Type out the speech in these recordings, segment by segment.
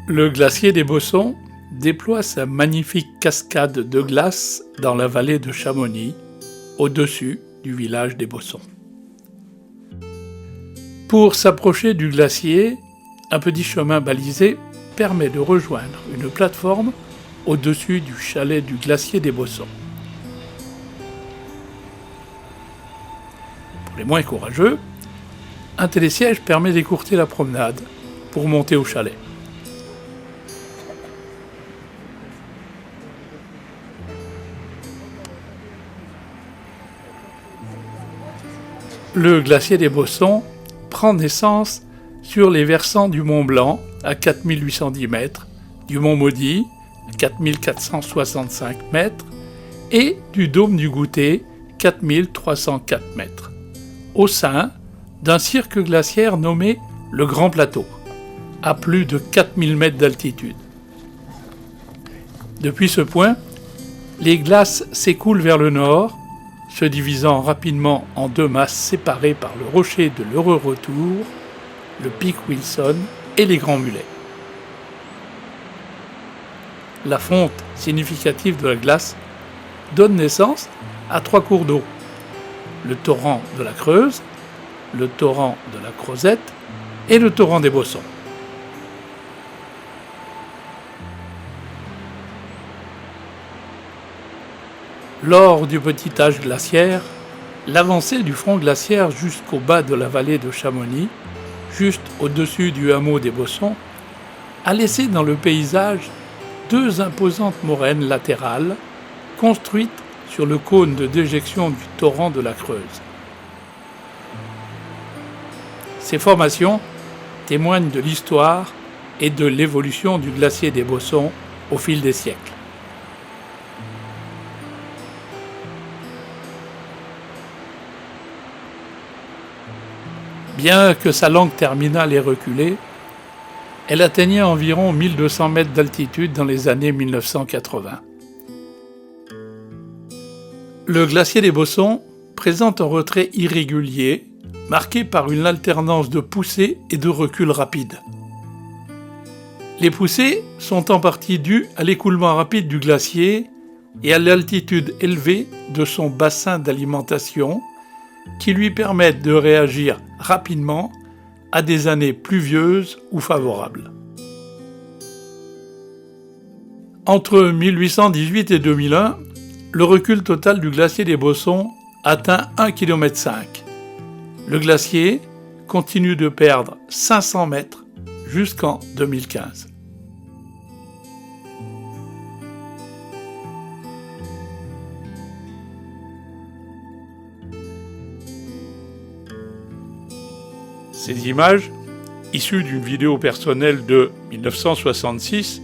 Le glacier des Bossons déploie sa magnifique cascade de glace dans la vallée de Chamonix, au-dessus du village des Bossons. Pour s'approcher du glacier, un petit chemin balisé permet de rejoindre une plateforme au-dessus du chalet du glacier des Bossons. Pour les moins courageux, un télésiège permet d'écourter la promenade pour monter au chalet. Le glacier des Bossons prend naissance sur les versants du Mont Blanc à 4810 mètres, du Mont Maudit à 4465 mètres et du Dôme du Goûter 4304 mètres, au sein d'un cirque glaciaire nommé le Grand Plateau, à plus de 4000 mètres d'altitude. Depuis ce point, les glaces s'écoulent vers le nord, se divisant rapidement en deux masses séparées par le rocher de l'Heureux Retour, le pic Wilson et les Grands Mulets. La fonte significative de la glace donne naissance à 3 cours d'eau: le torrent de la Creuse, le torrent de la Crozette et le torrent des Bossons. Lors du petit âge glaciaire, l'avancée du front glaciaire jusqu'au bas de la vallée de Chamonix, juste au-dessus du hameau des Bossons, a laissé dans le paysage 2 imposantes moraines latérales construites sur le cône de déjection du torrent de la Creuse. Ces formations témoignent de l'histoire et de l'évolution du glacier des Bossons au fil des siècles. Bien que sa langue terminale ait reculé, elle atteignait environ 1200 mètres d'altitude dans les années 1980. Le glacier des Bossons présente un retrait irrégulier, marqué par une alternance de poussées et de reculs rapides. Les poussées sont en partie dues à l'écoulement rapide du glacier et à l'altitude élevée de son bassin d'alimentation, qui lui permettent de réagir rapidement à des années pluvieuses ou favorables. Entre 1818 et 2001, le recul total du glacier des Bossons atteint 1,5 km. Le glacier continue de perdre 500 mètres jusqu'en 2015. Ces images, issues d'une vidéo personnelle de 1966,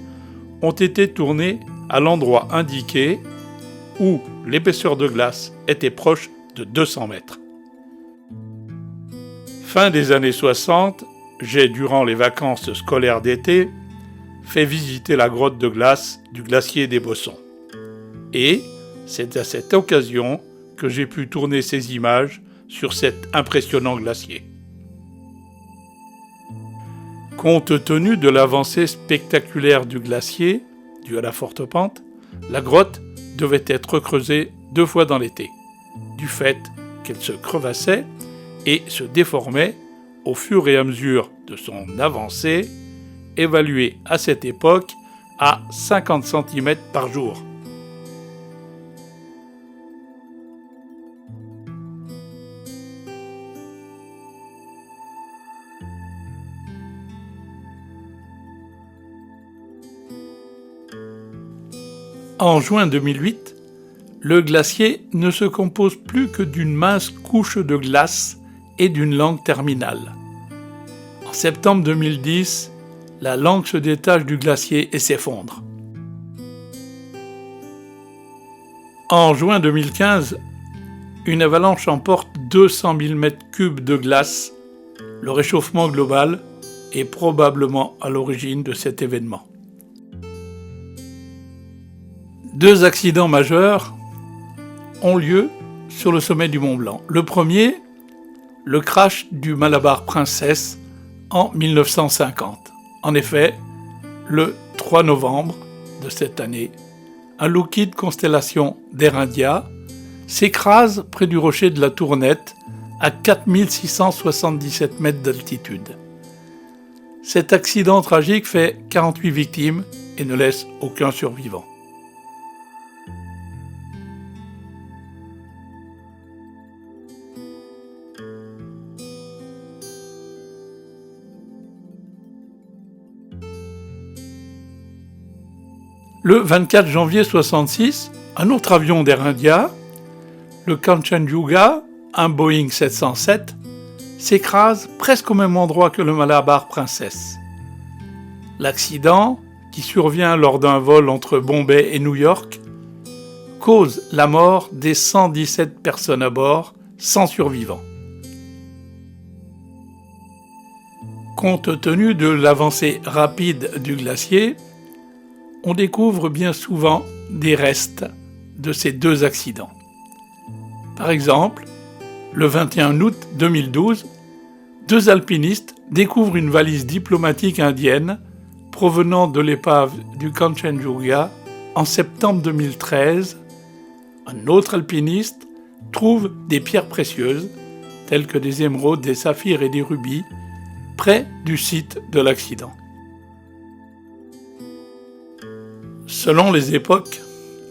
ont été tournées à l'endroit indiqué où l'épaisseur de glace était proche de 200 mètres. Fin des années 60, j'ai, durant les vacances scolaires d'été, fait visiter la grotte de glace du glacier des Bossons. Et c'est à cette occasion que j'ai pu tourner ces images sur cet impressionnant glacier. Compte tenu de l'avancée spectaculaire du glacier, due à la forte pente, la grotte devait être creusée 2 fois dans l'été, du fait qu'elle se crevassait et se déformait au fur et à mesure de son avancée, évaluée à cette époque à 50 cm par jour. En juin 2008, le glacier ne se compose plus que d'une mince couche de glace et d'une langue terminale. En septembre 2010, la langue se détache du glacier et s'effondre. En juin 2015, une avalanche emporte 200 000 m3 de glace. Le réchauffement global est probablement à l'origine de cet événement. 2 accidents majeurs ont lieu sur le sommet du Mont Blanc. Le premier, le crash du Malabar Princess en 1950. En effet, le 3 novembre de cette année, un Lockheed Constellation d'Air India s'écrase près du rocher de la Tournette à 4677 mètres d'altitude. Cet accident tragique fait 48 victimes et ne laisse aucun survivant. Le 24 janvier 1966, un autre avion d'Air India, le Kanchenjunga, un Boeing 707, s'écrase presque au même endroit que le Malabar Princess. L'accident, qui survient lors d'un vol entre Bombay et New York, cause la mort des 117 personnes à bord, sans survivants. Compte tenu de l'avancée rapide du glacier, on découvre bien souvent des restes de ces deux accidents. Par exemple, le 21 août 2012, deux alpinistes découvrent une valise diplomatique indienne provenant de l'épave du Kanchenjunga. En septembre 2013, un autre alpiniste trouve des pierres précieuses, telles que des émeraudes, des saphirs et des rubis, près du site de l'accident. Selon les époques,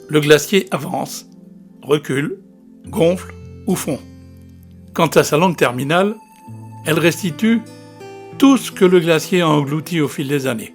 le glacier avance, recule, gonfle ou fond. Quant à sa langue terminale, elle restitue tout ce que le glacier a englouti au fil des années.